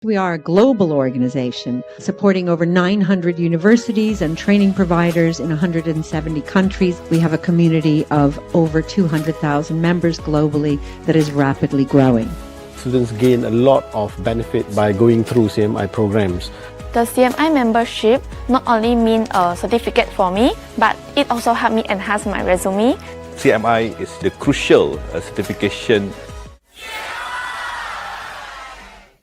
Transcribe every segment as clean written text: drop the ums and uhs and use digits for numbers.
We are a global organization supporting over 900 universities and training providers in 170 countries. We have a community of over 200,000 members globally that is rapidly growing. Students gain a lot of benefit by going through CMI programs. The CMI membership not only mean a certificate for me, but it also helped me enhance my resume. CMI is the crucial certification.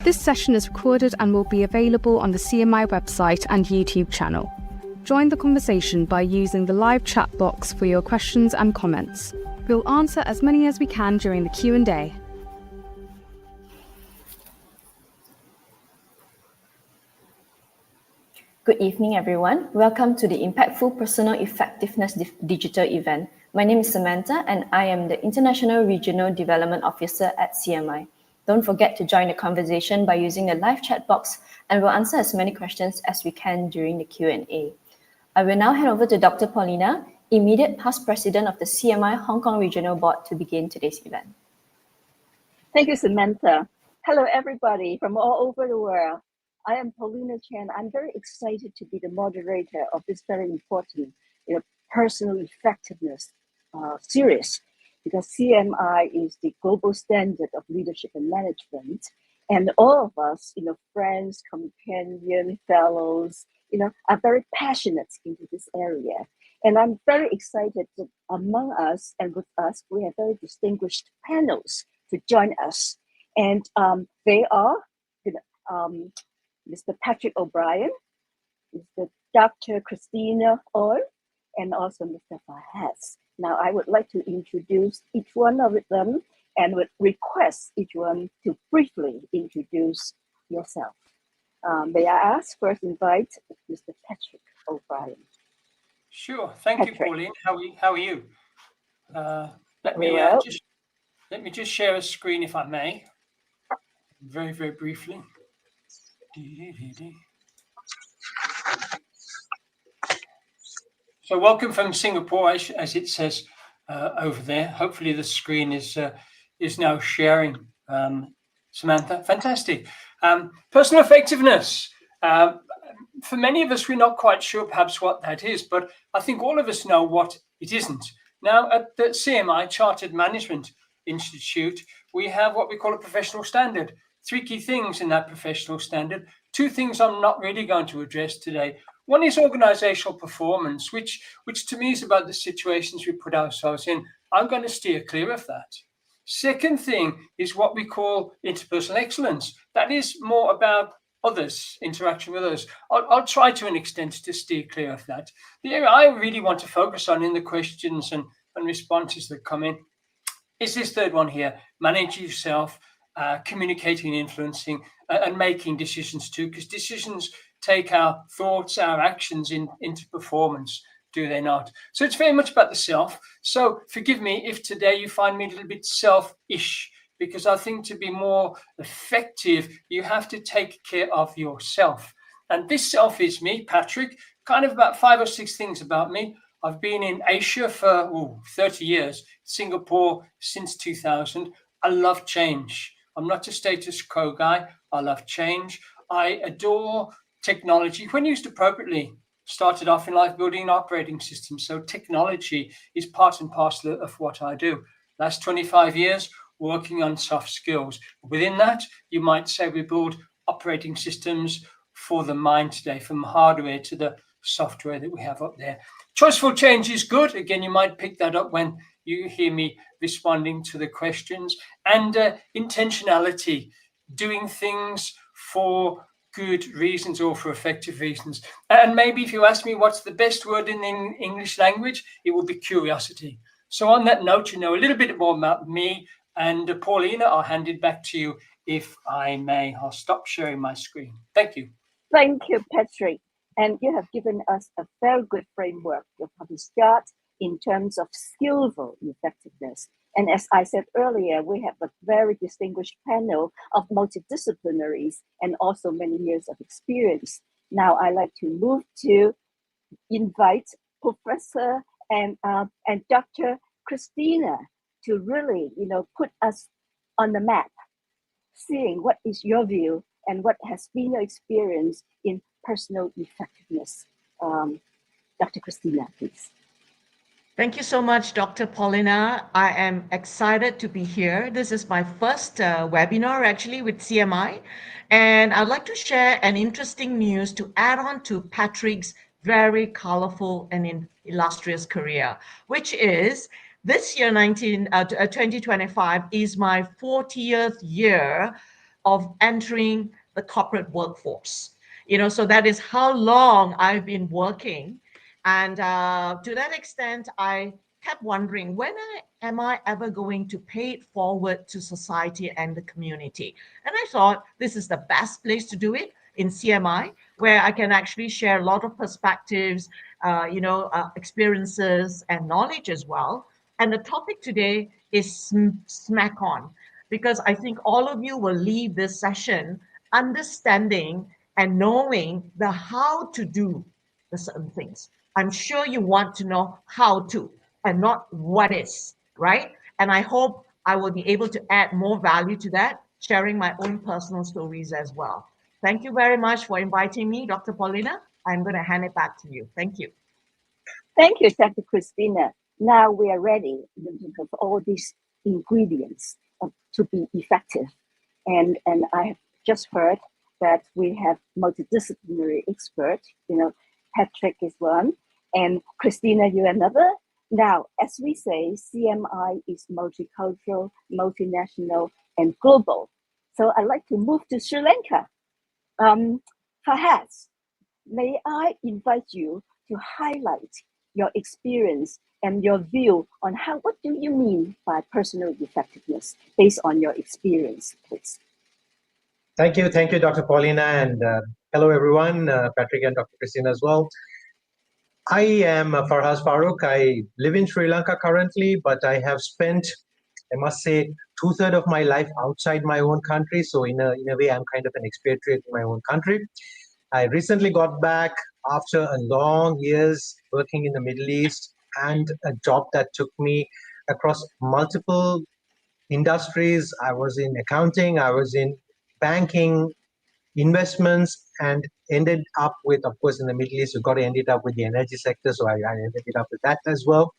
This session is recorded and will be available on the CMI website and YouTube channel. Join the conversation by using the live chat box for your questions and comments. We'll answer as many as we can during the Q&A. Good evening, everyone. Welcome to the Impactful Personal Effectiveness Digital event. My name is Samantha, and I am the International Regional Development Officer at CMI. Don't forget to join the conversation by using the live chat box, and we'll answer as many questions as we can during the Q&A. I will now hand over to Dr. Paulina, immediate past president of the CMI Hong Kong Regional Board, to begin today's event. Thank you, Samantha. Hello, everybody from all over the world. I am Paulina Chen. I'm very excited to be the moderator of this very important personal effectiveness series, because CMI is the global standard of leadership and management. And all of us, friends, companions, fellows, are very passionate into this area. And I'm very excited that among us and with us, we have very distinguished panels to join us. And they are Mr. Patrick O'Brien, Mr. Dr. Christina Oi, and also Mr. Fahaz. Now, I would like to introduce each one of them and would request each one to briefly introduce yourself. May I ask, first invite Mr. Patrick O'Brien. Sure. Thank you, Pauline. How are you? Let me just share a screen, if I may. Very, very briefly. So welcome from Singapore, as it says over there. Hopefully the screen is now sharing. Samantha, fantastic. Personal effectiveness. For many of us, we're not quite sure perhaps what that is, but I think all of us know what it isn't. Now, at the CMI, Chartered Management Institute, we have what we call a professional standard. 3 key things in that professional standard. 2 things I'm not really going to address today. One is organizational performance, which to me is about the situations we put ourselves in. I'm going to steer clear of that. Second thing is what we call interpersonal excellence. That is more about others, interaction with others. I'll try to an extent to steer clear of that. The area I really want to focus on in the questions and responses that come in is this third one here, manage yourself, communicating, influencing, and making decisions too, because decisions take our thoughts, our actions into performance, do they not? So it's very much about the self. So forgive me if today you find me a little bit selfish, because I think to be more effective, you have to take care of yourself. And this self is me, Patrick, kind of about 5 or 6 things about me. I've been in Asia for 30 years, Singapore since 2000. I love change. I'm not a status quo guy. I love change. I adore technology when used appropriately. Started off in life building an operating system. So technology is part and parcel of what I do. Last 25 years, working on soft skills. Within that, you might say we build operating systems for the mind today, from hardware to the software that we have up there. Choiceful change is good. Again, you might pick that up when you hear me responding to the questions. And intentionality, doing things for good reasons or for effective reasons. And maybe if you ask me what's the best word in the English language, it will be curiosity. So on that note, you know a little bit more about me. And Paulina, I'll hand it back to you if I may. I'll stop sharing my screen. Thank you. Thank you, Patrick. And you have given us a very good framework of how to start in terms of skillful effectiveness. And as I said earlier, we have a very distinguished panel of multidisciplinaries and also many years of experience. Now I'd like to move to invite Professor and Dr. Christina to really, put us on the map, seeing what is your view and what has been your experience in personal effectiveness? Dr. Christina, please. Thank you so much, Dr. Paulina. I am excited to be here. This is my first webinar actually with CMI, and I'd like to share an interesting news to add on to Patrick's very colorful and illustrious career, which is this year, 2025, is my 40th year of entering the corporate workforce. So that is how long I've been working. And to that extent, I kept wondering, when am I ever going to pay it forward to society and the community? And I thought this is the best place to do it, in CMI, where I can actually share a lot of perspectives, experiences and knowledge as well. And the topic today is smack on, because I think all of you will leave this session understanding and knowing the how to do the certain things. I'm sure you want to know how to and not what is, right? And I hope I will be able to add more value to that, sharing my own personal stories as well. Thank you very much for inviting me, Dr. Paulina. I'm going to hand it back to you. Thank you. Thank you, Dr. Christina. Now we are ready for all these ingredients to be effective. And I have just heard that we have multidisciplinary experts, Patrick is one, and Christina, you another. Now, as we say, CMI is multicultural, multinational, and global. So I'd like to move to Sri Lanka. Fahaz, may I invite you to highlight your experience and your view on what do you mean by personal effectiveness based on your experience, please? Thank you, Dr. Paulina, and hello everyone, Patrick and Dr. Christina as well. I am Farhaz Farooq. I live in Sri Lanka currently, but I have spent, I must say, 2/3 of my life outside my own country. So in a way, I'm kind of an expatriate in my own country. I recently got back after a long years working in the Middle East and a job that took me across multiple industries. I was in accounting, I was in banking, investments, and ended up with, of course, in the Middle East, you got to end it up with the energy sector. So I ended up with that as well.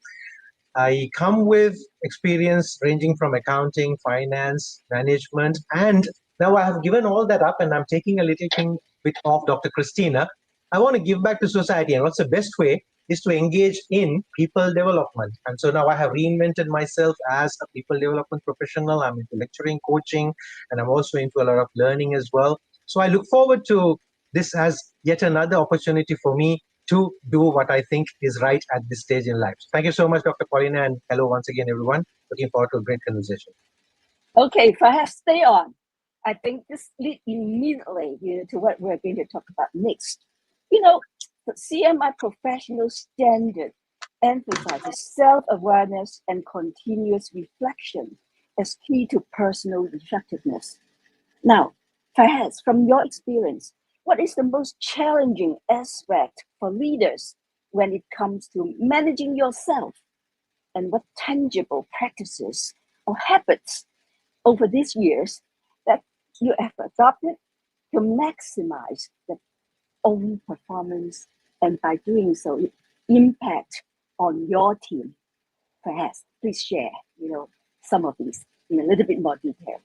I come with experience ranging from accounting, finance, management, and now I have given all that up and I'm taking a little thing bit of Dr. Christina. I want to give back to society, and what's the best way is to engage in people development. And so now I have reinvented myself as a people development professional. I'm into lecturing, coaching, and I'm also into a lot of learning as well. So I look forward to this as yet another opportunity for me to do what I think is right at this stage in life. So thank you so much, Dr. Paulina, and hello once again, everyone. Looking forward to a great conversation. Okay, perhaps stay on. I think this leads immediately to what we're going to talk about next. The CMI professional standard emphasizes self-awareness and continuous reflection as key to personal effectiveness. Now, perhaps from your experience, what is the most challenging aspect for leaders when it comes to managing yourself? And what tangible practices or habits over these years that you have adopted to maximize the own performance, and by doing so, impact on your team? Perhaps please share, some of these in a little bit more detail.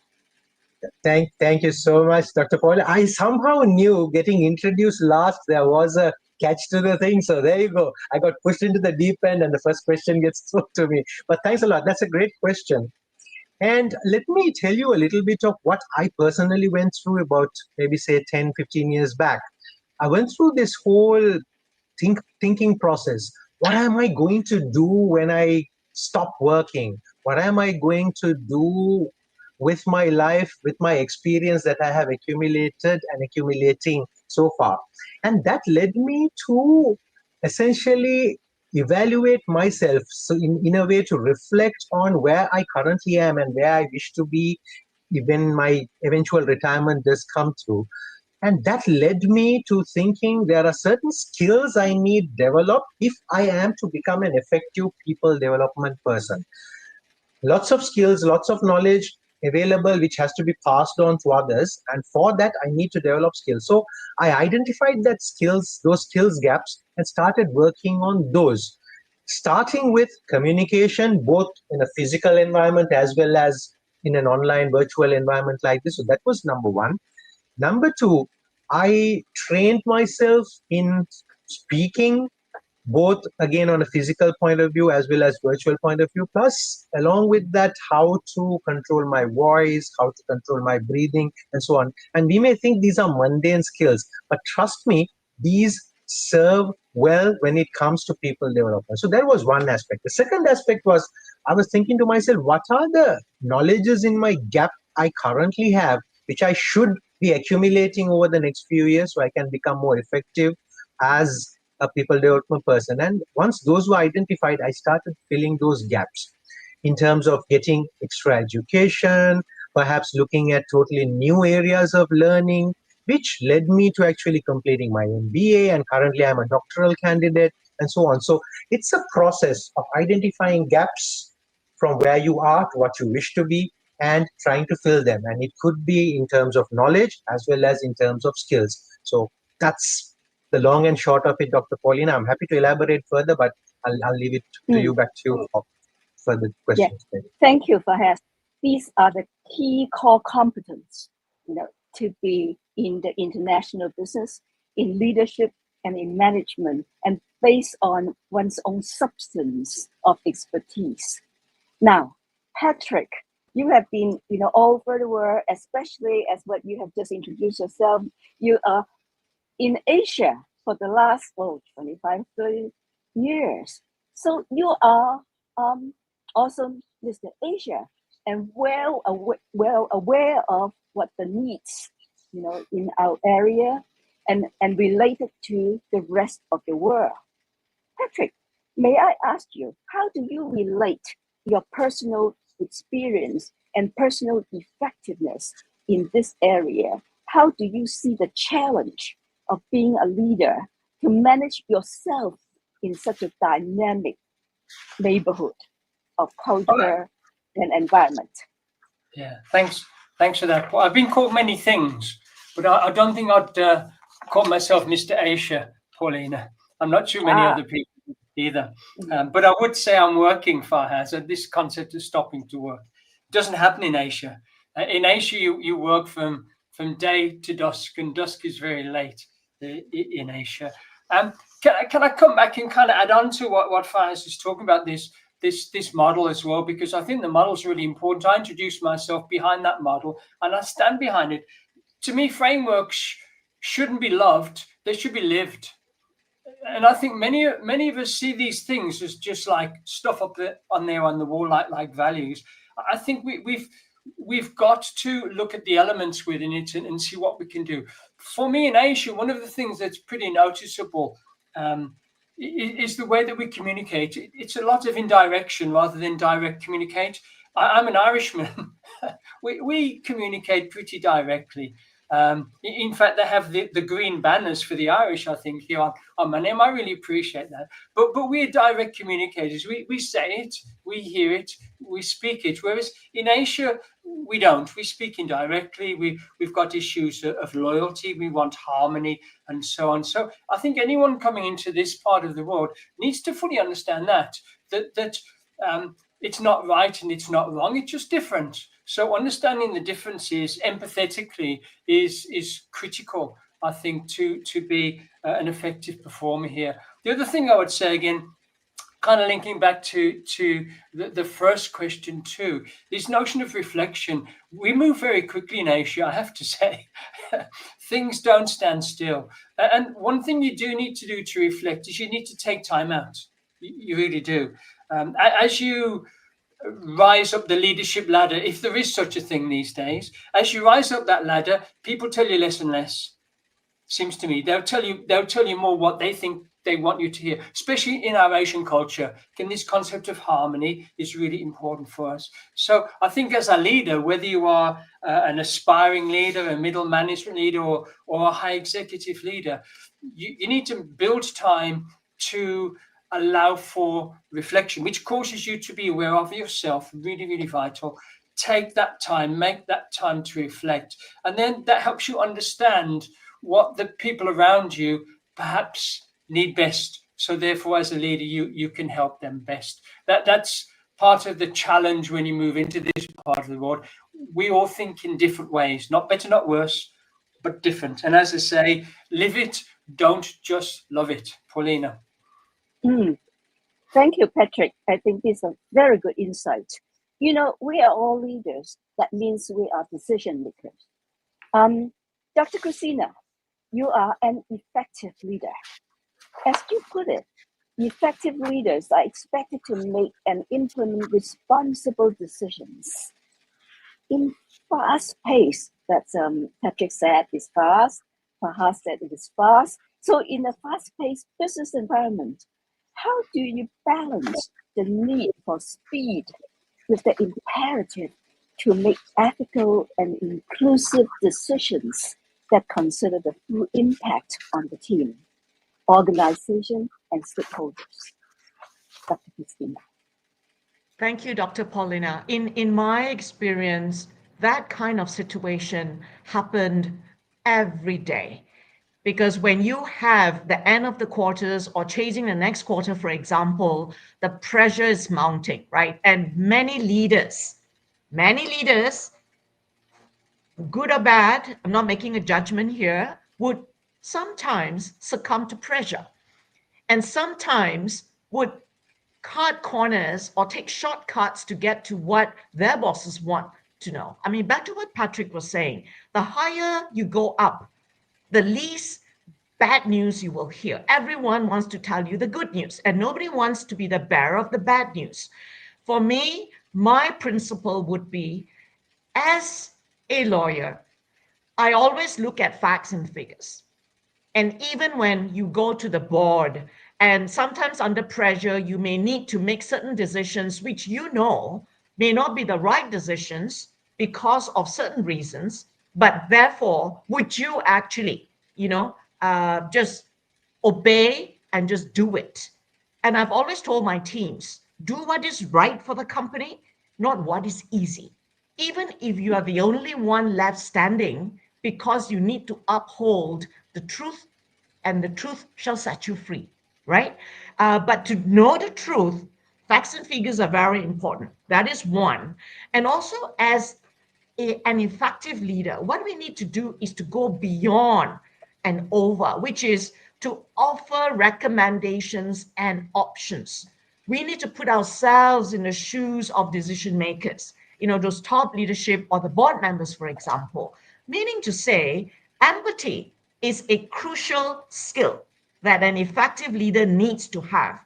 Thank you so much, Dr. Paul. I somehow knew getting introduced last, there was a catch to the thing. So there you go. I got pushed into the deep end and the first question gets thrown to me. But thanks a lot. That's a great question. And let me tell you a little bit of what I personally went through about maybe say 10, 15 years back. I went through this whole thinking process. What am I going to do when I stop working? What am I going to do with my life, with my experience that I have accumulated and accumulating so far? And that led me to essentially evaluate myself, so in a way to reflect on where I currently am and where I wish to be when my eventual retirement does come through. And that led me to thinking there are certain skills I need develop if I am to become an effective people development person. Lots of skills, lots of knowledge, available which has to be passed on to others, and for that I need to develop skills. So I identified those skills gaps, and started working on those, starting with communication both in a physical environment as well as in an online virtual environment like this. So that was number one. Number two, I trained myself in speaking, both again on a physical point of view as well as virtual point of view, plus along with that, how to control my voice, how to control my breathing, and so on. And we may think these are mundane skills, but trust me, these serve well when it comes to people development. So that was one aspect. The second aspect was, I was thinking to myself, what are the knowledges in my gap I currently have, which I should be accumulating over the next few years so I can become more effective as a people development person. And once those were identified, I started filling those gaps in terms of getting extra education, perhaps looking at totally new areas of learning, which led me to actually completing my MBA, and currently I'm a doctoral candidate, and so on. So it's a process of identifying gaps from where you are to what you wish to be, and trying to fill them. And it could be in terms of knowledge as well as in terms of skills. So that's the long and short of it, Dr. Paulina. I'm happy to elaborate further, but I'll leave it to you, back to you for further questions. Yeah. Thank you, Fahaz. These are the key core competence, to be in the international business, in leadership, and in management, and based on one's own substance of expertise. Now, Patrick, you have been, all over the world, especially as what you have just introduced yourself. You are in Asia for the last 25, 30 years. So you are also Mr. Asia, and well aware of what the needs, in our area and related to the rest of the world. Patrick, may I ask you, how do you relate your personal experience and personal effectiveness in this area? How do you see the challenge of being a leader to manage yourself in such a dynamic neighborhood of culture and environment? Yeah, thanks for that. I've been called many things, but I don't think I'd call myself Mr. Asia, Paulina. I'm not sure many other people either. But I would say I'm working, Fahaz, at this concept of stopping to work. It doesn't happen in Asia. In Asia, you work from day to dusk, and dusk is very late in Asia. Can I come back and kind of add on to what Fahaz is talking about, this model as well, because I think the model is really important. I introduced myself behind that model, and I stand behind it. To me, frameworks shouldn't be loved; they should be lived. And I think many of us see these things as just like stuff up there on the wall, like values. I think we've got to look at the elements within it and see what we can do. For me in Asia, one of the things that's pretty noticeable is the way that we communicate. It's a lot of indirection rather than direct communicate. I'm an Irishman. we communicate pretty directly. In fact, they have the green banners for the Irish, I think, here on my name. I really appreciate that. But we're direct communicators. We say it, we hear it, we speak it. Whereas in Asia, we don't. We speak indirectly. We've got issues of loyalty. We want harmony and so on. So I think anyone coming into this part of the world needs to fully understand that it's not right and it's not wrong. It's just different. So understanding the differences empathetically is critical, I think, to be an effective performer here. The other thing I would say, again, kind of linking back to the first question too, this notion of reflection. We move very quickly in Asia, I have to say. Things don't stand still. And one thing you do need to do to reflect is you need to take time out. You really do. As you rise up the leadership ladder, if there is such a thing these days, as you rise up that ladder, people tell you less and less. Seems to me they'll tell you more what they think they want you to hear, especially in our Asian culture. And this concept of harmony is really important for us. So I think as a leader, whether you are an aspiring leader, a middle management leader, or a high executive leader, you need to build time to allow for reflection, which causes you to be aware of yourself. Really, really vital. take that time, make that time to reflect. And then that helps you understand what the people around you perhaps need best. So therefore, as a leader, you can help them best. That's part of the challenge when you move into this part of the world. We all think in different ways, not better, not worse, but different. And as I say, live it, don't just love it. Paulina. Thank you, Patrick. I think this is a very good insight. You know, we are all leaders. That means we are decision makers. Dr. Christina, you are an effective leader. As you put it, effective leaders are expected to make and implement responsible decisions. In fast pace, that Patrick said is fast, Fahad said it is fast. So in a fast-paced business environment, how do you balance the need for speed with the imperative to make ethical and inclusive decisions that consider the full impact on the team, organization, and stakeholders? Dr. Christina. Thank you, Dr. Paulina. In my experience, that kind of situation happened every day. Because when you have the end of the quarters or chasing the next quarter, for example, the pressure is mounting, right? And many leaders, good or bad, I'm not making a judgment here, would sometimes succumb to pressure and sometimes would cut corners or take shortcuts to get to what their bosses want to know. I mean, back to what Patrick was saying, the higher you go up, the least bad news you will hear. Everyone wants to tell you the good news, and nobody wants to be the bearer of the bad news. For me, my principle would be, as a lawyer, I always look at facts and figures. And even when you go to the board, and sometimes under pressure, you may need to make certain decisions which you know may not be the right decisions because of certain reasons, but therefore, would you actually, just obey and just do it? And I've always told my teams, do what is right for the company, not what is easy. Even if you are the only one left standing, because you need to uphold the truth, and the truth shall set you free, right? But to know the truth, facts and figures are very important. That is one. And also, as an effective leader, what we need to do is to go beyond and over, which is to offer recommendations and options. We need to put ourselves in the shoes of decision makers, those top leadership or the board members, for example, meaning to say empathy is a crucial skill that an effective leader needs to have.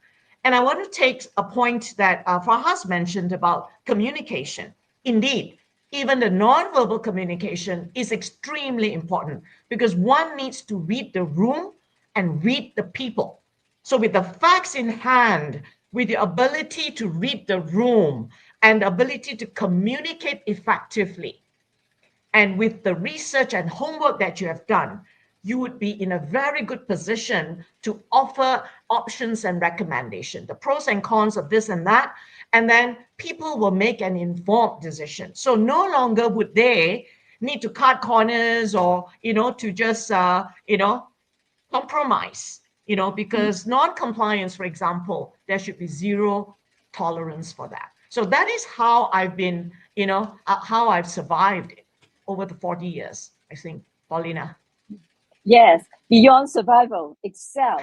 And I want to take a point that Fahad mentioned about communication. Indeed, even the nonverbal communication is extremely important because one needs to read the room and read the people. So with the facts in hand, with the ability to read the room and the ability to communicate effectively, and with the research and homework that you have done, you would be in a very good position to offer options and recommendations, the pros and cons of this and that, and then people will make an informed decision. So no longer would they need to cut corners or, to just, compromise, because non-compliance, for example, there should be zero tolerance for that. So that is how I've been, how I've survived over the 40 years, I think, Paulina. Yes, beyond survival, excel.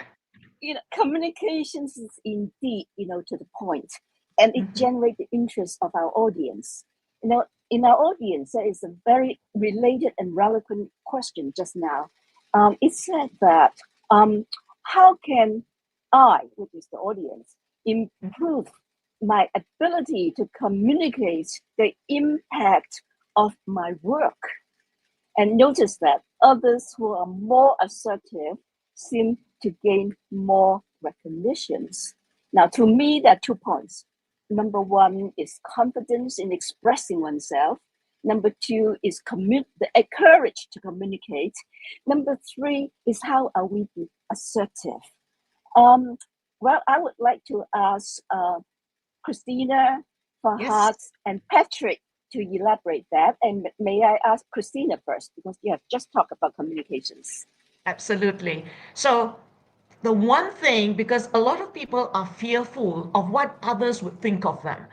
Communications is indeed, to the point, and it generates the interest of our audience. In our audience, there is a very related and relevant question just now. It said that, how can I, which is the audience, improve my ability to communicate the impact of my work? And notice that others who are more assertive seem to gain more recognitions. Now, to me, there are 2 points. Number one is confidence in expressing oneself. Number two is the courage to communicate. Number three is how are we being assertive? Well, I would like to ask Christina, Fahad, and Patrick to elaborate that? And may I ask Christina first, because you have just talked about communications. Absolutely. So the one thing, because a lot of people are fearful of what others would think of them.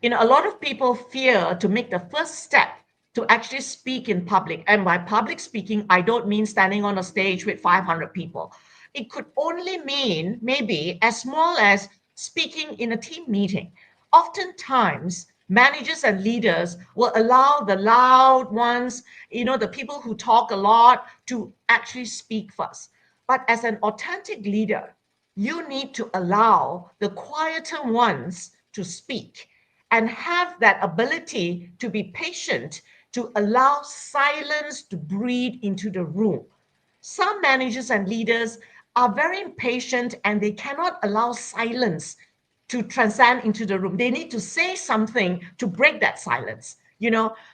A lot of people fear to make the first step to actually speak in public. And by public speaking, I don't mean standing on a stage with 500 people. It could only mean maybe as small as speaking in a team meeting. Oftentimes, managers and leaders will allow the loud ones, the people who talk a lot, to actually speak first. But as an authentic leader, you need to allow the quieter ones to speak and have that ability to be patient, to allow silence to breathe into the room. Some managers and leaders are very impatient and they cannot allow silence to transcend into the room. They need to say something to break that silence,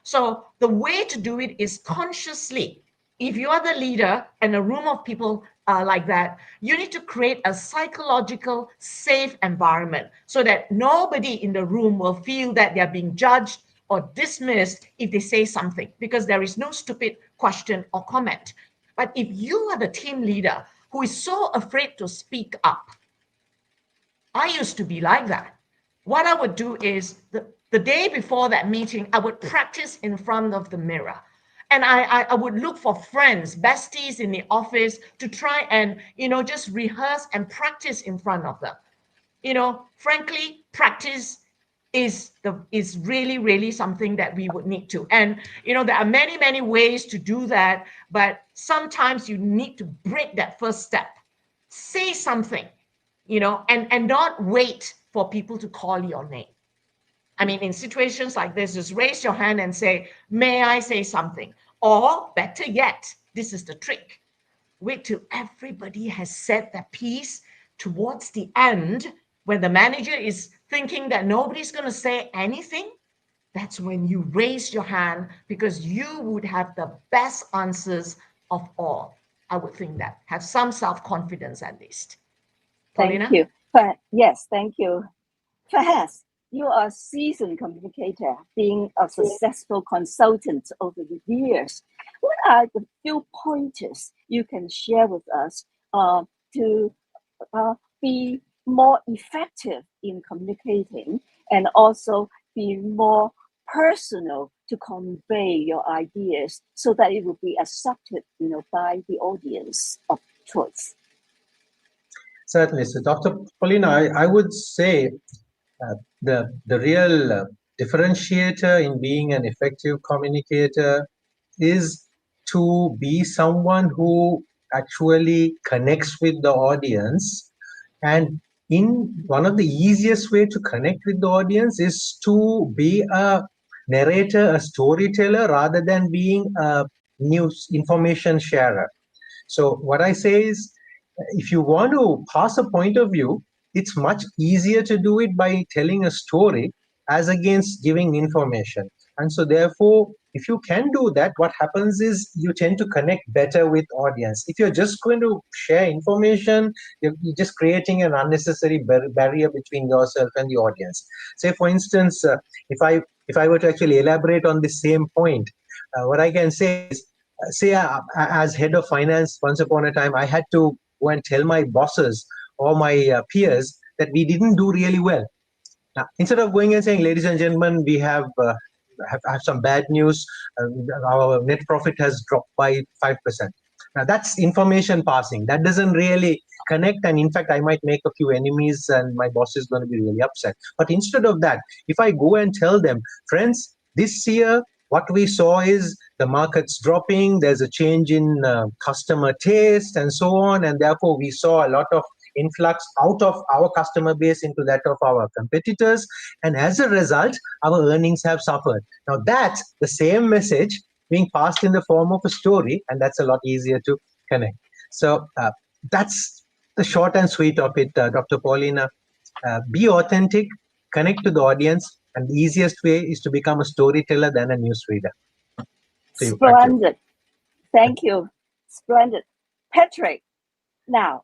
So the way to do it is consciously. If you are the leader and a room of people like that, you need to create a psychological safe environment so that nobody in the room will feel that they're being judged or dismissed if they say something, because there is no stupid question or comment. But if you are the team leader who is so afraid to speak up, I used to be like that. What I would do is the day before that meeting, I would practice in front of the mirror. And I would look for friends, besties in the office to try and, just rehearse and practice in front of them. Frankly, practice is really, really something that we would need to. And, there are many, many ways to do that, but sometimes you need to break that first step. Say something, and not wait for people to call your name. I mean, in situations like this, just raise your hand and say, may I say something? Or better yet, this is the trick. Wait till everybody has said their piece towards the end, when the manager is thinking that nobody's going to say anything. That's when you raise your hand, because you would have the best answers of all. I would think that. Have some self-confidence at least. Paulina? Thank you. Yes, thank you. Fahaz, you are a seasoned communicator, being a successful consultant over the years. What are the few pointers you can share with us to be more effective in communicating and also be more personal to convey your ideas so that it will be accepted, by the audience of choice? Certainly. So, Dr. Paulina, I would say the real differentiator in being an effective communicator is to be someone who actually connects with the audience. And one of the easiest way to connect with the audience is to be a narrator, a storyteller, rather than being a news information sharer. So what I say is, if you want to pass a point of view, it's much easier to do it by telling a story as against giving information. And so therefore, if you can do that, what happens is you tend to connect better with audience. If you're just going to share information, you're just creating an unnecessary barrier between yourself and the audience. Say, for instance, if I were to actually elaborate on the same point, what I can say is, say as head of finance, once upon a time, I had to go and tell my bosses or my peers that we didn't do really well. Now, instead of going and saying, ladies and gentlemen, we have some bad news, our net profit has dropped by 5%. Now, that's information passing. That doesn't really connect. And in fact, I might make a few enemies and my boss is going to be really upset. But instead of that, if I go and tell them, friends, this year, what we saw is the market's dropping, there's a change in customer taste and so on. And therefore, we saw a lot of influx out of our customer base into that of our competitors. And as a result, our earnings have suffered. Now, that's the same message being passed in the form of a story, and that's a lot easier to connect. So that's the short and sweet of it, Dr. Paulina. Be authentic, connect to the audience, and the easiest way is to become a storyteller than a newsreader. So Splendid. Thank you. Splendid. Patrick, now,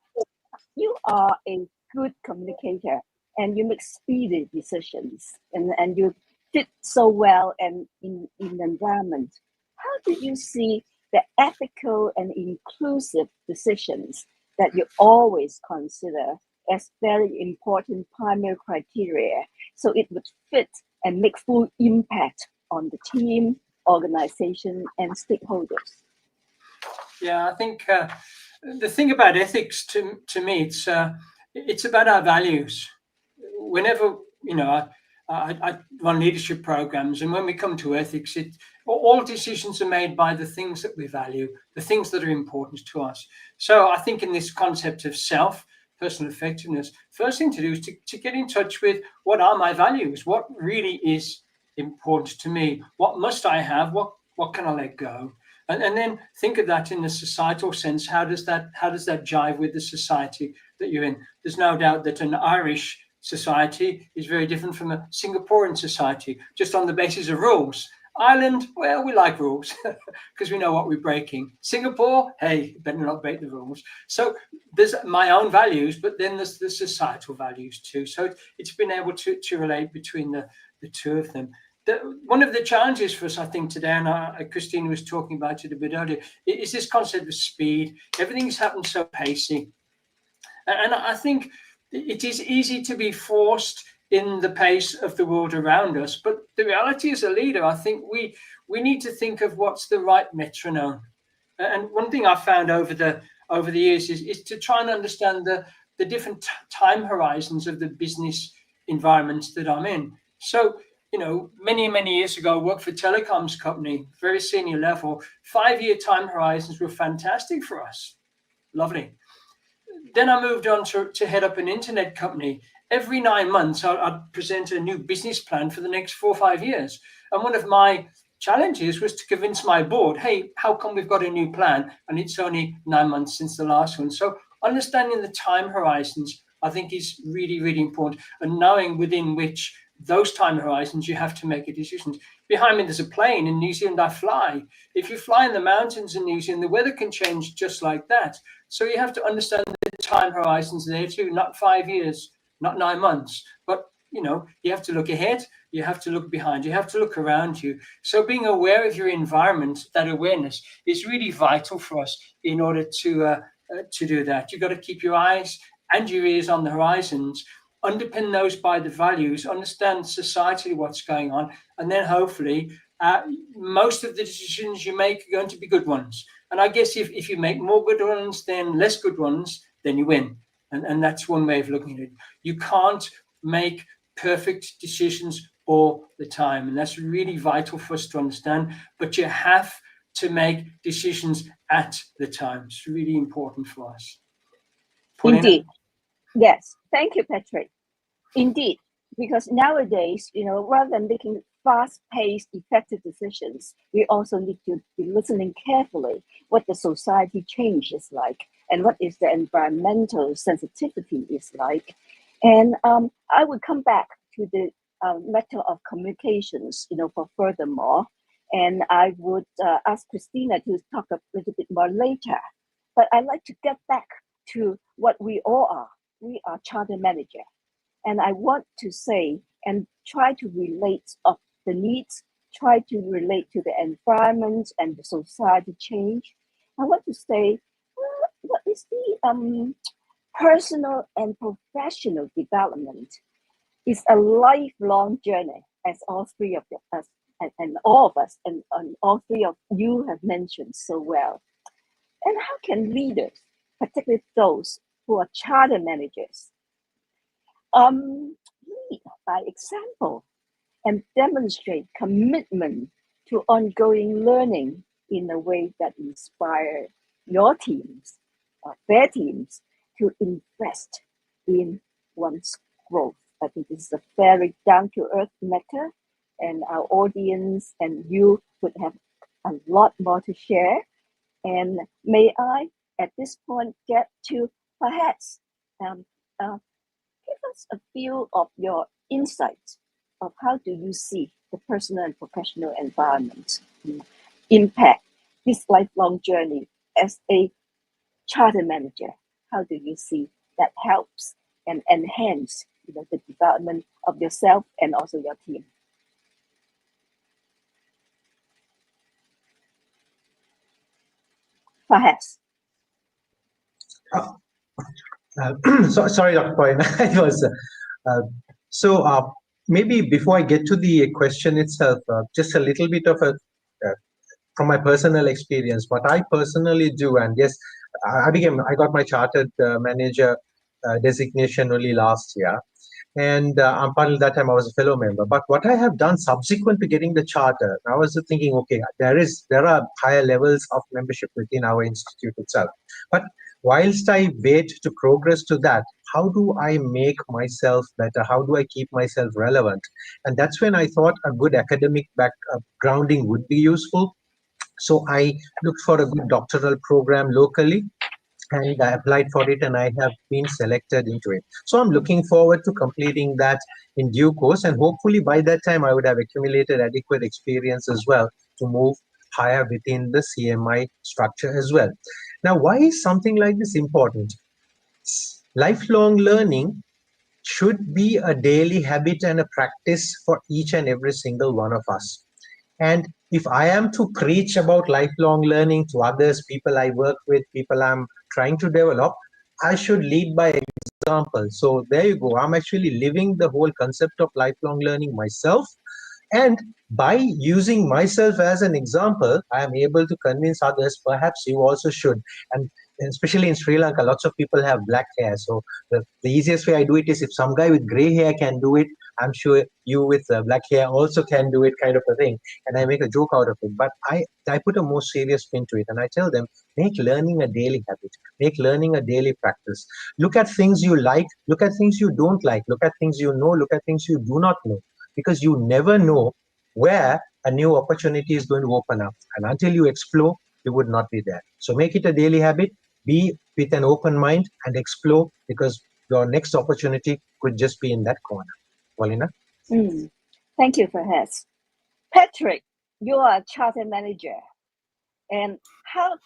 you are a good communicator and you make speedy decisions and you fit so well and in the environment. How do you see the ethical and inclusive decisions that you always consider as very important primary criteria so it would fit and make full impact on the team, organization, and stakeholders? Yeah, I think the thing about ethics to me, it's about our values. Whenever, I run leadership programs, and when we come to ethics, all decisions are made by the things that we value, the things that are important to us. So I think in this concept of self, personal effectiveness, first thing to do is to get in touch with what are my values, what really is important to me, what must I have, what can I let go, and then think of that in the societal sense. How does that jive with the society that you're in? There's no doubt that an Irish society is very different from a Singaporean society, just on the basis of rules. Ireland, well, we like rules because we know what we're breaking. Singapore, hey, better not break the rules. So there's my own values, but then there's the societal values too. So it's been able to relate between the two of them. One of the challenges for us, I think, today, and Christina was talking about it a bit earlier, is this concept of speed. Everything's happened so pacey. And I think it is easy to be forced in the pace of the world around us. But the reality as a leader, I think we need to think of what's the right metronome. And one thing I've found over the years is to try and understand the different time horizons of the business environments that I'm in. So, many years ago, I worked for a telecoms company, very senior level. 5-year time horizons were fantastic for us. Lovely. Then I moved on to head up an internet company. Every 9 months, I'd present a new business plan for the next 4 or 5 years. And one of my challenges was to convince my board, hey, how come we've got a new plan and it's only 9 months since the last one? So understanding the time horizons, I think, is really, really important, and knowing within which those time horizons you have to make a decision. Behind me, there's a plane. In New Zealand, I fly. If you fly in the mountains in New Zealand, the weather can change just like that. So you have to understand the time horizons there too, not 5 years, not 9 months, but you have to look ahead, you have to look behind, you have to look around you. So being aware of your environment, that awareness is really vital for us in order to do that. You've got to keep your eyes and your ears on the horizons, underpin those by the values, understand societally what's going on, and then hopefully most of the decisions you make are going to be good ones. And I guess if you make more good ones than less good ones, then you win. And that's one way of looking at it. You can't make perfect decisions all the time. And that's really vital for us to understand. But you have to make decisions at the time. It's really important for us. Paulina? Indeed. Yes. Thank you, Patrick. Indeed. Because nowadays, rather than making fast-paced, effective decisions, we also need to be listening carefully what the society change is like and what is the environmental sensitivity is like. And I would come back to the matter of communications, for furthermore, and I would ask Christina to talk a little bit more later. But I'd like to get back to what we all are. We are charter manager. And I want to say and try to relate of the needs, try to relate to the environment and the society change. I want to say, what is the personal and professional development? Is a lifelong journey, as all three of us and all of us and all three of you have mentioned so well. And how can leaders, particularly those who are charter managers, lead by example and demonstrate commitment to ongoing learning in a way that inspire your teams, their teams, to invest in one's growth? I think this is a very down-to-earth matter, and our audience and you would have a lot more to share. And may I, at this point, get to perhaps give us a few of your insights of how do you see the personal and professional environment impact this lifelong journey as a charter manager. How do you see that helps and enhance the development of yourself and also your team? Fahaz. Sorry, Dr. Poyna. It was maybe before I get to the question itself, just a little bit of from my personal experience, what I personally do, and yes, I got my chartered manager designation only last year, and until that time I was a fellow member. But what I have done subsequent to getting the charter, I was thinking, okay, there are higher levels of membership within our institute itself, but whilst I wait to progress to that, how do I make myself better? How do I keep myself relevant? And that's when I thought a good academic grounding would be useful. So I looked for a good doctoral program locally, and I applied for it, and I have been selected into it. So I'm looking forward to completing that in due course, and hopefully by that time I would have accumulated adequate experience as well to move higher within the CMI structure as well. Now, why is something like this important? Lifelong learning should be a daily habit and a practice for each and every single one of us. And if I am to preach about lifelong learning to others, people I work with, people I'm trying to develop, I should lead by example. So there you go. I'm actually living the whole concept of lifelong learning myself. And by using myself as an example, I am able to convince others, perhaps you also should. And especially in Sri Lanka, lots of people have black hair. So the easiest way I do it is, if some guy with gray hair can do it, I'm sure you with black hair also can do it, kind of a thing. And I make a joke out of it. But I put a more serious spin to it. And I tell them, make learning a daily habit. Make learning a daily practice. Look at things you like. Look at things you don't like. Look at things you know. Look at things you do not know. Because you never know where a new opportunity is going to open up. And until you explore, you would not be there. So make it a daily habit. Be with an open mind and explore, because your next opportunity could just be in that corner. Paulina? Thank you, Fahaz. Patrick, you are a charter manager. And how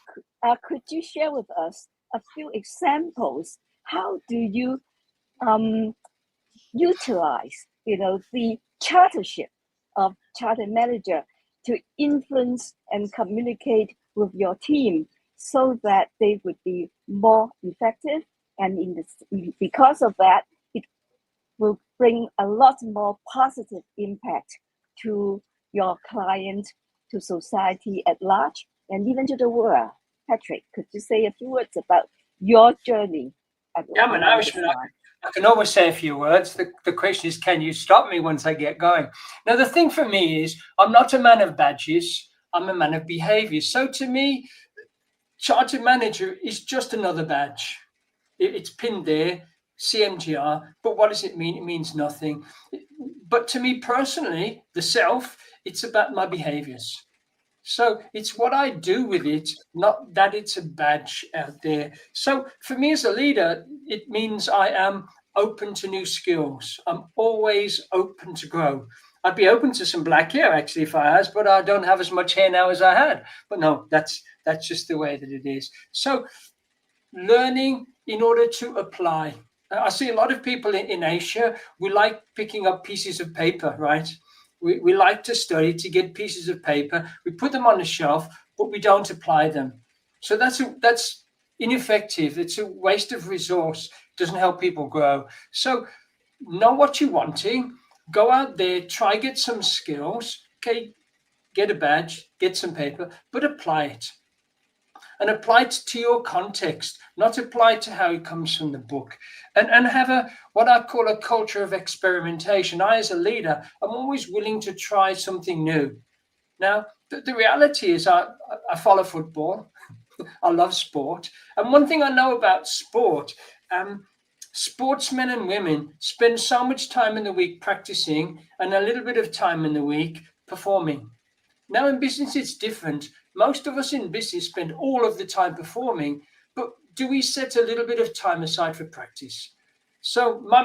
could you share with us a few examples? How do you utilize, the chartership of charter manager to influence and communicate with your team so that they would be more effective, and because of that, it will bring a lot more positive impact to your client, to society at large, and even to the world. Patrick, could you say a few words about your journey? Yeah, I'm an Irishman. I can always say a few words. The question is, can you stop me once I get going? Now, the thing for me is, I'm not a man of badges. I'm a man of behavior. So to me, charter manager is just another badge. It's pinned there, CMGR. But what does it mean? It means nothing. But to me personally, the self, it's about my behaviors. So it's what I do with it, not that it's a badge out there. So for me as a leader, it means I am open to new skills. I'm always open to grow. I'd be open to some black hair, actually, if I asked, but I don't have as much hair now as I had. But no, that's just the way that it is. So learning in order to apply. I see a lot of people in Asia, we like picking up pieces of paper, right? We like to study to get pieces of paper. We put them on the shelf, but we don't apply them. So that's ineffective. It's a waste of resource. It doesn't help people grow. So know what you're wanting. Go out there, try get some skills. Okay, get a badge, get some paper, but apply it. And apply it to your context, not apply to how it comes from the book. And have what I call a culture of experimentation. I, as a leader, I'm always willing to try something new. Now, the reality is I follow football. I love sport. And one thing I know about sport, sportsmen and women spend so much time in the week practicing and a little bit of time in the week performing. Now, in business, it's different. Most of us in business spend all of the time performing, but do we set a little bit of time aside for practice? So my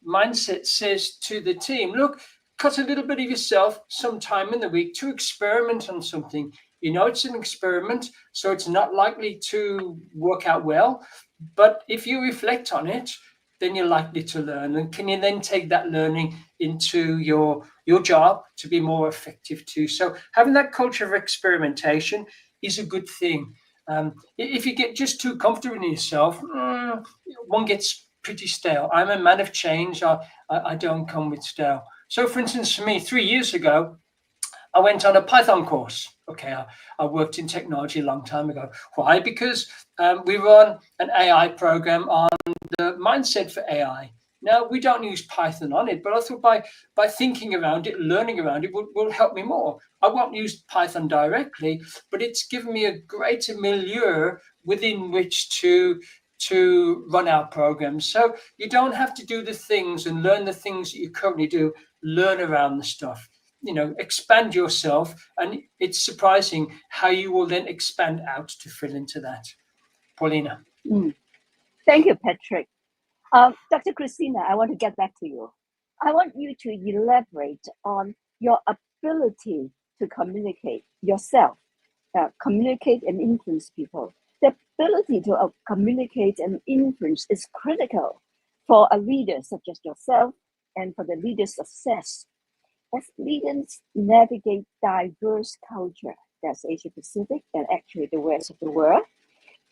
mindset says to the team, look, cut a little bit of yourself some time in the week to experiment on something. You know, it's an experiment, so it's not likely to work out well. But if you reflect on it, then you're likely to learn. And can you then take that learning into your job to be more effective too? So having that culture of experimentation, is a good thing. If you get just too comfortable in yourself, one gets pretty stale. I'm a man of change. I don't come with stale. So, for instance, for me, 3 years ago, I went on a Python course. Okay, I worked in technology a long time ago. Why? Because we run an AI program on the mindset for AI. Now, we don't use Python on it, but I thought by thinking around it, learning around it will help me more. I won't use Python directly, but it's given me a greater milieu within which to run our programs. So you don't have to do the things and learn the things that you currently do, learn around the stuff. Expand yourself, and it's surprising how you will then expand out to fill into that. Paulina. Thank you, Patrick. Dr. Christina, I want to get back to you. I want you to elaborate on your ability to communicate yourself, communicate and influence people. The ability to communicate and influence is critical for a leader such as yourself and for the leader's success. As leaders navigate diverse culture, that's Asia Pacific and actually the rest of the world,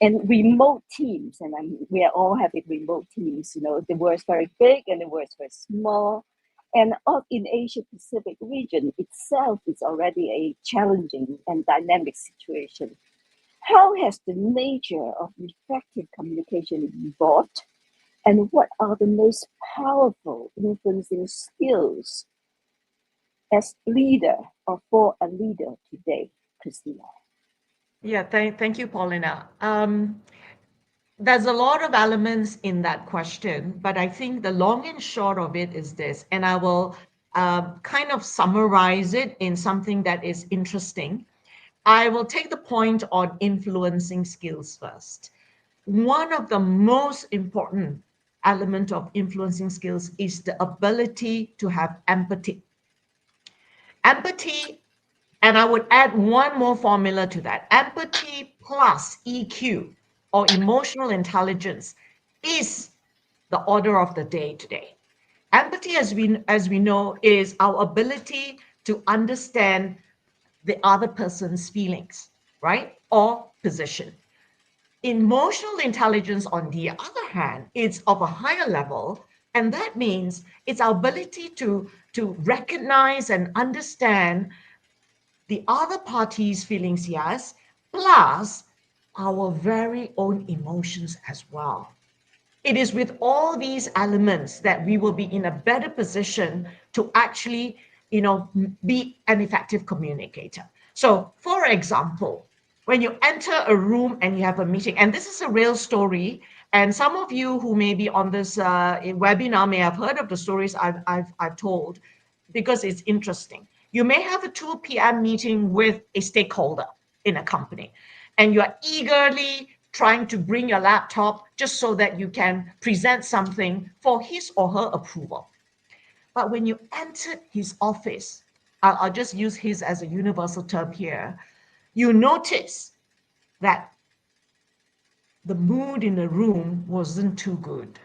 and remote teams, and we are all having remote teams. The world is very big and the world is very small, and in Asia Pacific region itself is already a challenging and dynamic situation. How has the nature of effective communication evolved, and what are the most powerful influencing skills as leader or for a leader today, Christina? Yeah, thank you, Paulina. There's a lot of elements in that question, but I think the long and short of it is this, and I will kind of summarize it in something that is interesting. I will take the point on influencing skills first. One of the most important element of influencing skills is the ability to have empathy. Empathy, and I would add one more formula to that. Empathy plus EQ, or emotional intelligence, is the order of the day today. Empathy, as we know, is our ability to understand the other person's feelings, right, or position. Emotional intelligence, on the other hand, is of a higher level, and that means it's our ability to recognize and understand the other party's feelings, yes, plus our very own emotions as well. It is with all these elements that we will be in a better position to actually, be an effective communicator. So, for example, when you enter a room and you have a meeting, and this is a real story, and some of you who may be on this webinar may have heard of the stories I've told, because it's interesting. You may have a 2 p.m. meeting with a stakeholder in a company, and you are eagerly trying to bring your laptop just so that you can present something for his or her approval. But when you enter his office, I'll just use his as a universal term here, you notice that the mood in the room wasn't too good.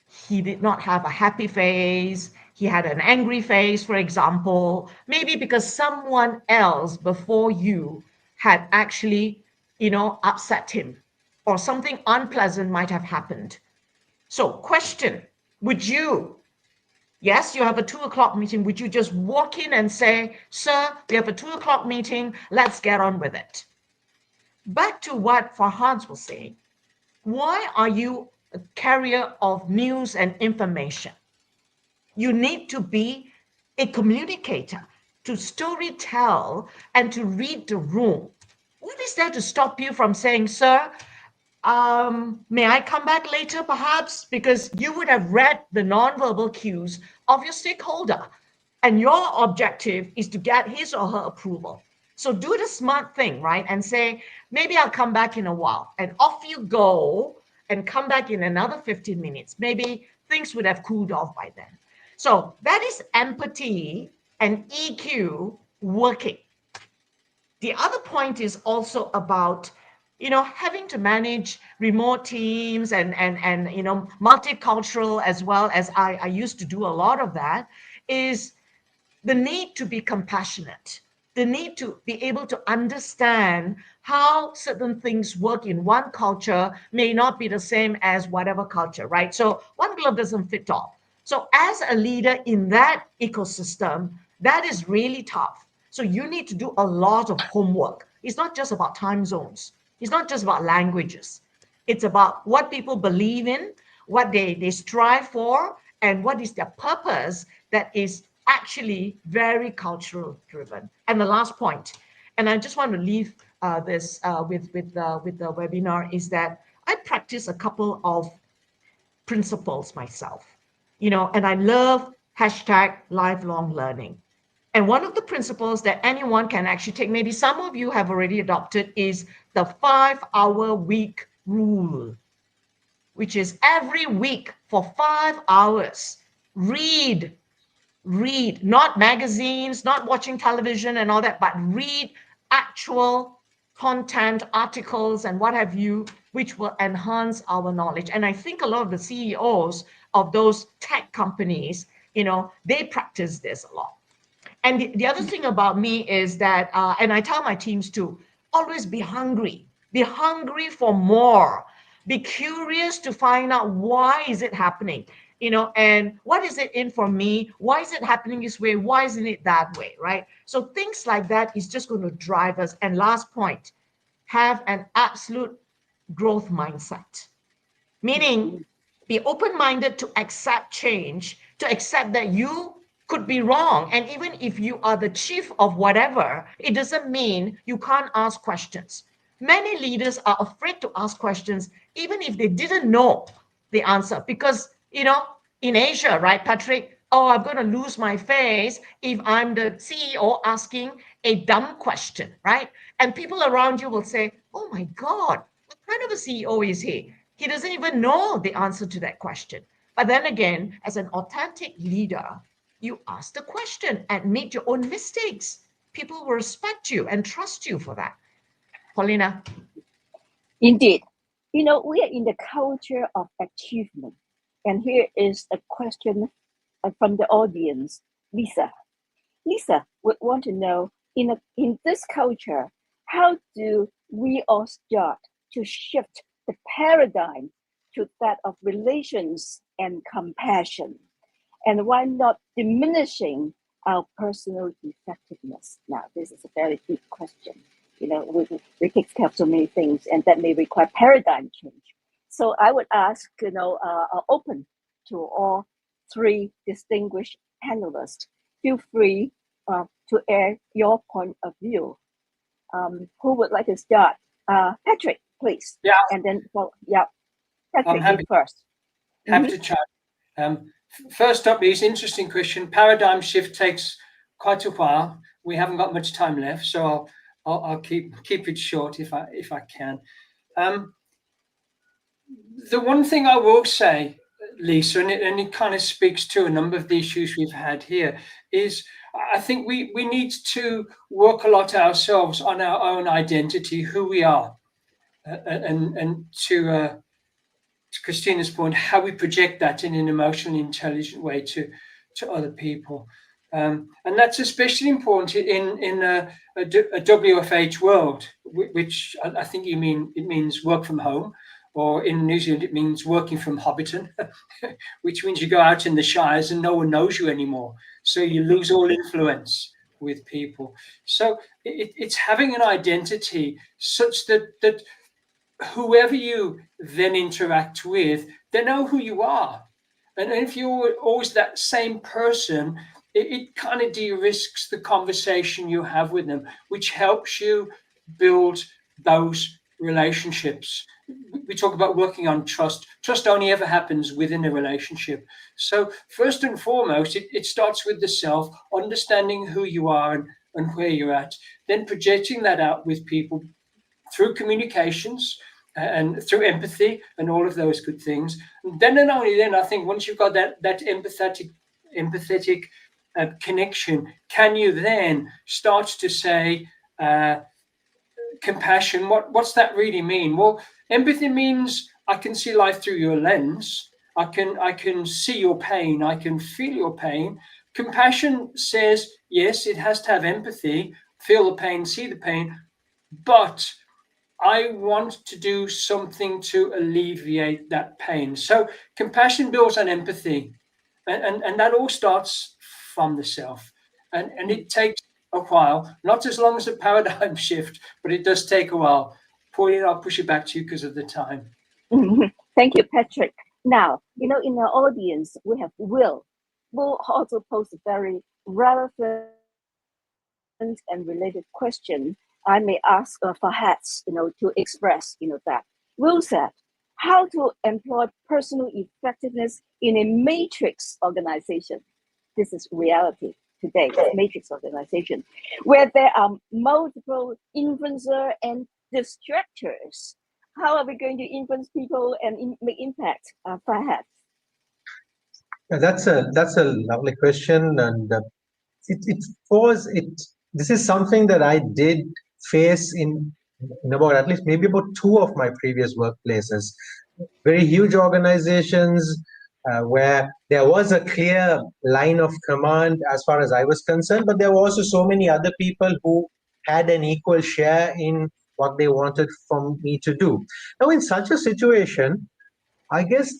He did not have a happy face. He had an angry face, for example, maybe because someone else before you had actually, upset him, or something unpleasant might have happened. So, question, yes, you have a 2 o'clock meeting, would you just walk in and say, sir, we have a 2 o'clock meeting, let's get on with it? Back to what Farhad was saying, why are you a carrier of news and information? You need to be a communicator, to story tell and to read the room. What is there to stop you from saying, sir, may I come back later perhaps? Because you would have read the nonverbal cues of your stakeholder, and your objective is to get his or her approval. So do the smart thing, right? And say, maybe I'll come back in a while. And off you go and come back in another 15 minutes. Maybe things would have cooled off by then. So that is empathy and EQ working. The other point is also about, having to manage remote teams and multicultural, as well as I used to do a lot of that, is the need to be compassionate. the need to be able to understand how certain things work in one culture may not be the same as whatever culture, right? So one glove doesn't fit all. So as a leader in that ecosystem, that is really tough. So you need to do a lot of homework. It's not just about time zones. It's not just about languages. It's about what people believe in, what they strive for, and what is their purpose that is actually very cultural driven. And the last point, and I just want to leave this with the webinar, is that I practice a couple of principles myself, and I love #lifelong learning. And one of the principles that anyone can actually take, maybe some of you have already adopted, is the 5-hour week rule, which is every week for 5 hours, read, not magazines, not watching television and all that, but read actual content, articles, and what have you, which will enhance our knowledge. And I think a lot of the CEOs of those tech companies, they practice this a lot. And the other thing about me is that, and I tell my teams to always be hungry for more, be curious to find out why is it happening, and what is it in for me? Why is it happening this way? Why isn't it that way, right? So things like that is just going to drive us. And last point, have an absolute growth mindset, meaning be open-minded to accept change, to accept that you could be wrong. And even if you are the chief of whatever, it doesn't mean you can't ask questions. Many leaders are afraid to ask questions, even if they didn't know the answer, because, in Asia, right, Patrick, I'm going to lose my face if I'm the CEO asking a dumb question, right? And people around you will say, oh my God, what kind of a CEO is he? He doesn't even know the answer to that question. But then again, as an authentic leader, you ask the question, admit your own mistakes. People will respect you and trust you for that. Paulina. Indeed. We are in the culture of achievement. And here is a question from the audience. Lisa would want to know, in this culture, how do we all start to shift the paradigm to that of relations and compassion? And why not diminishing our personal effectiveness? Now, this is a very deep question. We take care of so many things, and that may require paradigm change. So I would ask, open to all three distinguished panelists. Feel free to air your point of view. Who would like to start? Patrick, please. Yeah. And then, Patrick, you first. Happy to chat. First up is interesting question. Paradigm shift takes quite a while. We haven't got much time left, so I'll keep it short if I can. The one thing I will say, Lisa, and it kind of speaks to a number of the issues we've had here, is I think we need to work a lot ourselves on our own identity, who we are, and to Christina's point, how we project that in an emotionally intelligent way to other people. And that's especially important in a WFH world, which I think it means work from home, or in New Zealand it means working from Hobbiton, which means you go out in the shires and no one knows you anymore. So you lose all influence with people. So it's having an identity such that whoever you then interact with, they know who you are. And if you're always that same person, it kind of de-risks the conversation you have with them, which helps you build those relationships. We talk about working on trust. Trust only ever happens within a relationship. So first and foremost, it starts with the self, understanding who you are and where you're at, then projecting that out with people through communications and through empathy and all of those good things. And then and only then, I think once you've got that empathetic connection, can you then start to say compassion? What's that really mean? Well, empathy means I can see life through your lens. I can see your pain. I can feel your pain. Compassion says, yes, it has to have empathy feel the pain, see the pain, but I want to do something to alleviate that pain. So compassion builds on empathy, and that all starts from the self. And it takes a while, not as long as a paradigm shift, but it does take a while. Pauline, I'll push it back to you because of the time. Thank you, Patrick. Now, in our audience, we have Will. Will also posed a very relevant and related question. I may ask Fahad, to express, that. Will said, how to employ personal effectiveness in a matrix organization. This is reality today, matrix organization, where there are multiple influencers and distractors. How are we going to influence people and make impact? Fahad. Yeah, that's a lovely question, and this is something that I did face in about at least maybe about 2 of my previous workplaces. Very huge organizations where there was a clear line of command as far as I was concerned, but there were also so many other people who had an equal share in what they wanted from me to do. Now, in such a situation, I guess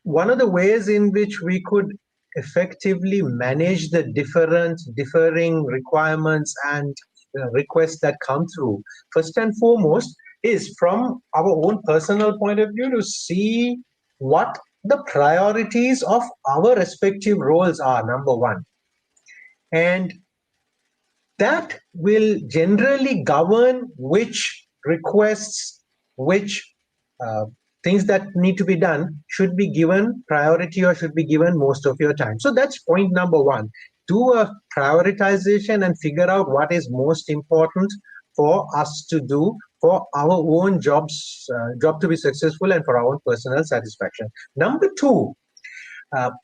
one of the ways in which we could effectively manage the differing requirements and requests that come through, first and foremost, is from our own personal point of view to see what the priorities of our respective roles are, number one. And that will generally govern which requests, which things that need to be done should be given priority or should be given most of your time. So that's point number one. Do a prioritization and figure out what is most important for us to do for our own job to be successful and for our own personal satisfaction. Number two,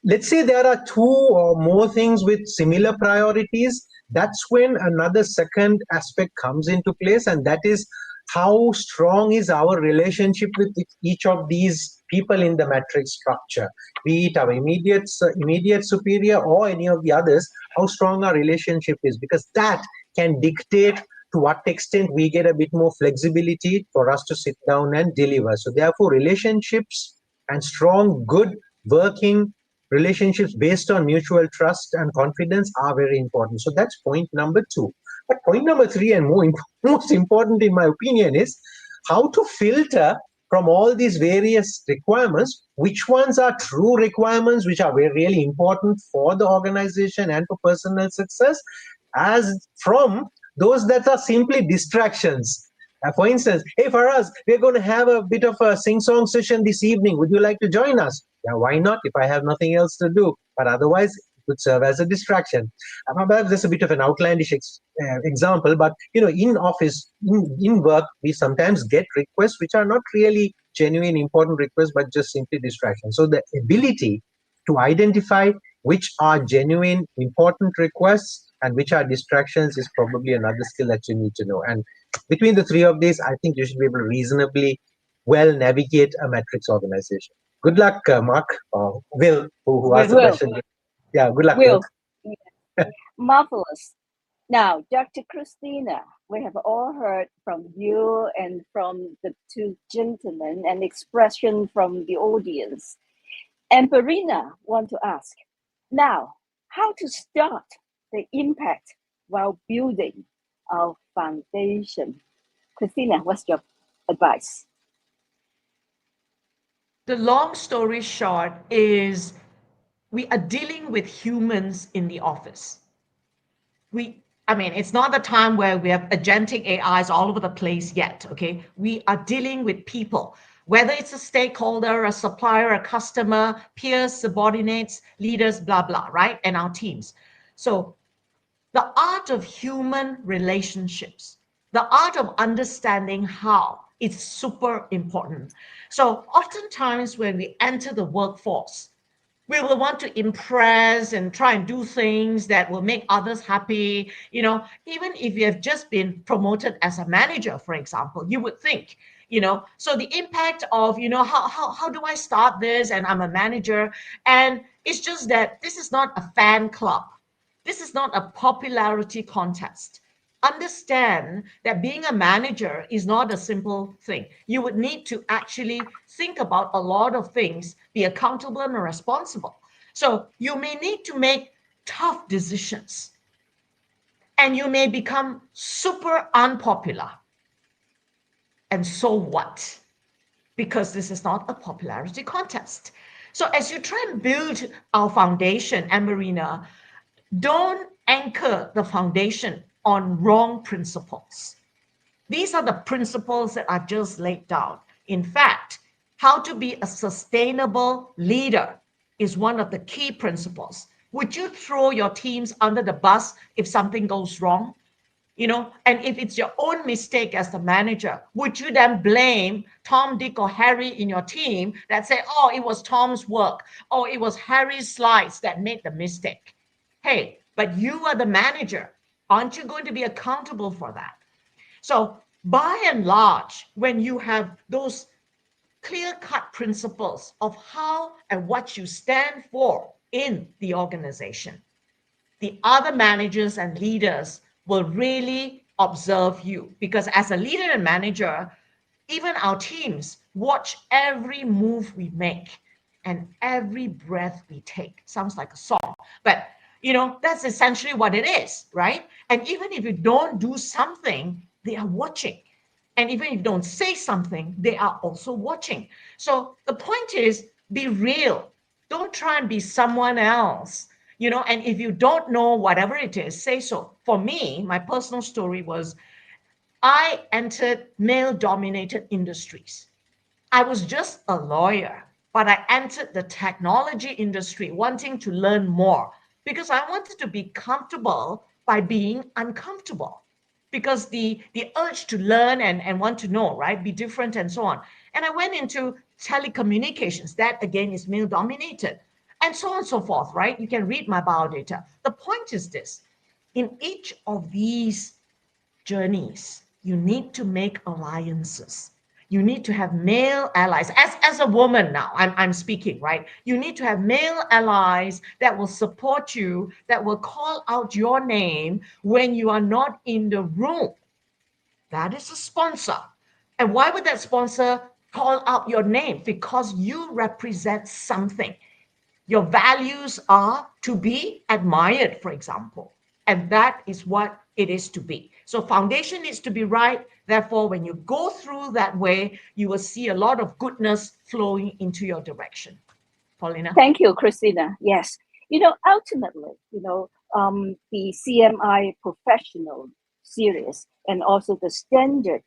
let's say there are 2 or more things with similar priorities. That's when another second aspect comes into place, and that is how strong is our relationship with each of these people in the matrix structure, be it our immediate superior or any of the others, how strong our relationship is, because that can dictate to what extent we get a bit more flexibility for us to sit down and deliver. So therefore, relationships and strong, good working relationships based on mutual trust and confidence are very important. So that's point number 2. But point number 3, and most important in my opinion, is how to filter from all these various requirements, which ones are true requirements, which are really important for the organization and for personal success, as from those that are simply distractions. For instance, hey, for us, we're going to have a bit of a sing-song session this evening. Would you like to join us? Yeah, why not, if I have nothing else to do? But otherwise, it could serve as a distraction. Perhaps that's a bit of an outlandish example, but in office, in work, we sometimes get requests which are not really genuine important requests, but just simply distractions. So the ability to identify which are genuine important requests and which are distractions is probably another skill that you need to know. And between the 3 of these, I think you should be able to reasonably well navigate a matrix organization. Good luck, Mark, or Will, who asked the question. Yeah, good luck, Will. Marvelous. Now, Dr. Christina, we have all heard from you and from the 2 gentlemen an expression from the audience. And Verena want to ask, now, how to start the impact while building our foundation? Christina, what's your advice? The long story short is we are dealing with humans in the office. It's not the time where we have agentic AIs all over the place yet, okay? We are dealing with people, whether it's a stakeholder, a supplier, a customer, peers, subordinates, leaders, blah, blah, right? And our teams. So the art of human relationships, the art of understanding how, it's super important. So oftentimes when we enter the workforce, we will want to impress and try and do things that will make others happy. Even if you have just been promoted as a manager, for example, you would think, so the impact of, how do I start this? And I'm a manager. And it's just that this is not a fan club. This is not a popularity contest. understand that being a manager is not a simple thing. You would need to actually think about a lot of things, be accountable and responsible. So you may need to make tough decisions, and you may become super unpopular. And so what? Because this is not a popularity contest. So as you try and build our foundation, Marina, don't anchor the foundation on wrong principles. These are the principles that I've just laid down. In fact, how to be a sustainable leader is one of the key principles. Would you throw your teams under the bus if something goes wrong? And if it's your own mistake as the manager, would you then blame Tom, Dick, or Harry in your team that say, oh, it was Tom's work, or it was Harry's slides that made the mistake? Hey, but you are the manager. Aren't you going to be accountable for that? So by and large, when you have those clear-cut principles of how and what you stand for in the organization, the other managers and leaders will really observe you, because as a leader and manager, even our teams watch every move we make and every breath we take. Sounds like a song, but that's essentially what it is, right? And even if you don't do something, they are watching. And even if you don't say something, they are also watching. So the point is, be real. Don't try and be someone else. And if you don't know whatever it is, say so. For me, my personal story was I entered male-dominated industries. I was just a lawyer, but I entered the technology industry wanting to learn more because I wanted to be comfortable by being uncomfortable, because the urge to learn and want to know, right, be different and so on. And I went into telecommunications. That, again, is male-dominated. And so on and so forth, right? You can read my biodata. The point is this. In each of these journeys, you need to make alliances. You need to have male allies. As a woman now, I'm speaking, right? You need to have male allies that will support you, that will call out your name when you are not in the room. That is a sponsor. And why would that sponsor call out your name? Because you represent something. Your values are to be admired, for example. And that is what it is to be. So foundation needs to be right. Therefore, when you go through that way, you will see a lot of goodness flowing into your direction. Paulina? Thank you, Christina. Yes. Ultimately, the CMI professional series and also the standard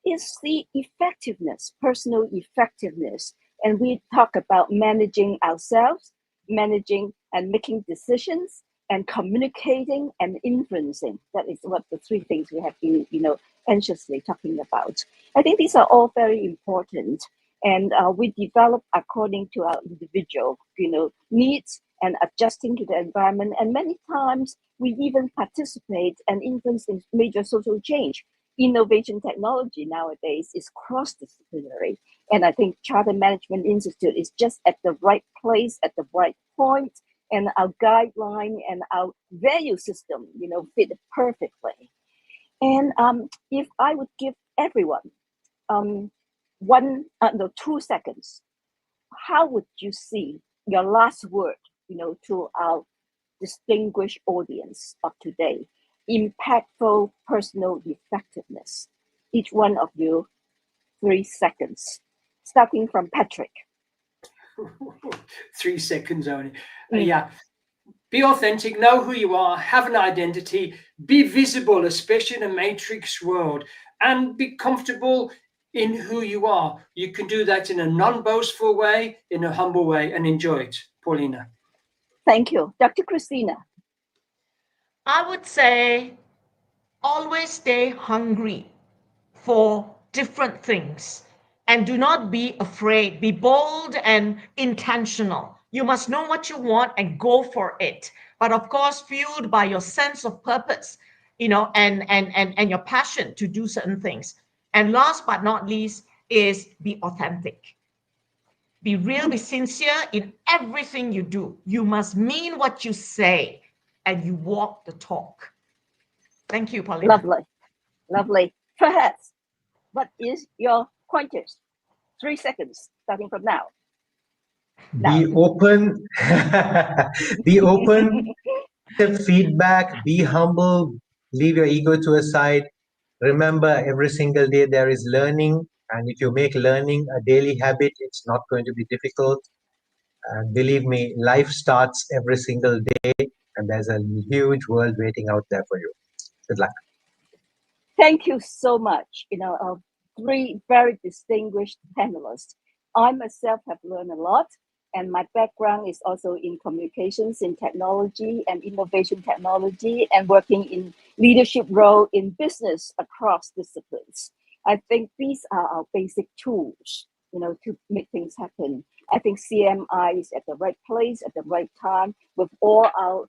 is the effectiveness, personal effectiveness. And we talk about managing ourselves, managing and making decisions, and communicating and influencing. That is what the three things we have been, anxiously talking about. I think these are all very important, and we develop according to our individual, needs and adjusting to the environment. And many times we even participate and influence in major social change. Innovation technology nowadays is cross-disciplinary. And I think Charter Management Institute is just at the right place, at the right point, and our guideline and our value system, fit perfectly. And if I would give everyone 2 seconds, how would you see your last word, to our distinguished audience of today? Impactful personal effectiveness. Each one of you, 3 seconds. Starting from Patrick. 3 seconds only. Yeah. Be authentic, know who you are, have an identity, be visible, especially in a matrix world, and be comfortable in who you are. You can do that in a non-boastful way, in a humble way, and enjoy it. Paulina. Thank you. Dr. Christina. I would say always stay hungry for different things. And do not be afraid. Be bold and intentional. You must know what you want and go for it. But of course, fueled by your sense of purpose, and your passion to do certain things. And last but not least is be authentic. Be real, be sincere in everything you do. You must mean what you say and you walk the talk. Thank you, Paulina. Lovely, lovely. Perhaps, what is your pointers? 3 seconds, starting from now. Be open. Be open. Accept feedback. Be humble. Leave your ego to a side. Remember, every single day there is learning, and if you make learning a daily habit, it's not going to be difficult. And believe me, life starts every single day, and there's a huge world waiting out there for you. Good luck. Thank you so much. Three very distinguished panelists. I myself have learned a lot, and my background is also in communications, in technology and innovation technology, and working in leadership role in business across disciplines. I think these are our basic tools, to make things happen. I think CMI is at the right place at the right time with all our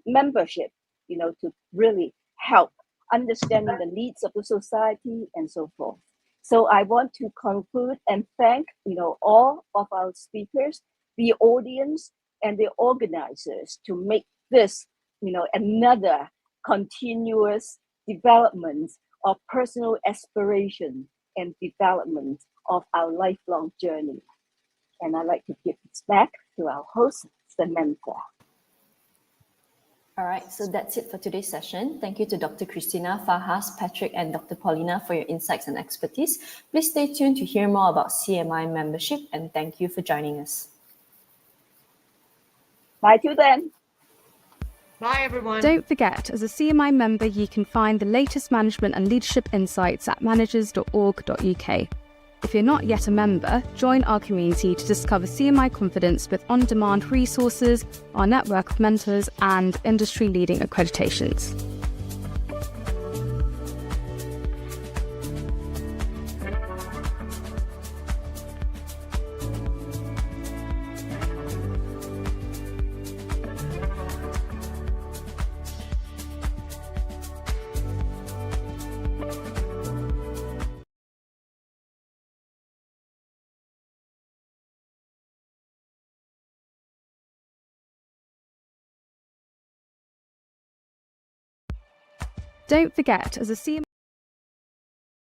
membership, to really help understanding the needs of the society and so forth. So I want to conclude and thank, all of our speakers, the audience, and the organizers to make this, another continuous development of personal aspiration and development of our lifelong journey. And I'd like to give this back to our host, Samantha. All right, so that's it for today's session. Thank you to Dr. Christina, Fahaz, Patrick, and Dr. Paulina for your insights and expertise. Please stay tuned to hear more about CMI membership, and thank you for joining us. Bye till then. Bye, everyone. Don't forget, as a CMI member, you can find the latest management and leadership insights at managers.org.uk. If you're not yet a member, join our community to discover CMI Confidence with on-demand resources, our network of mentors, and industry-leading accreditations. Don't forget, as a CMI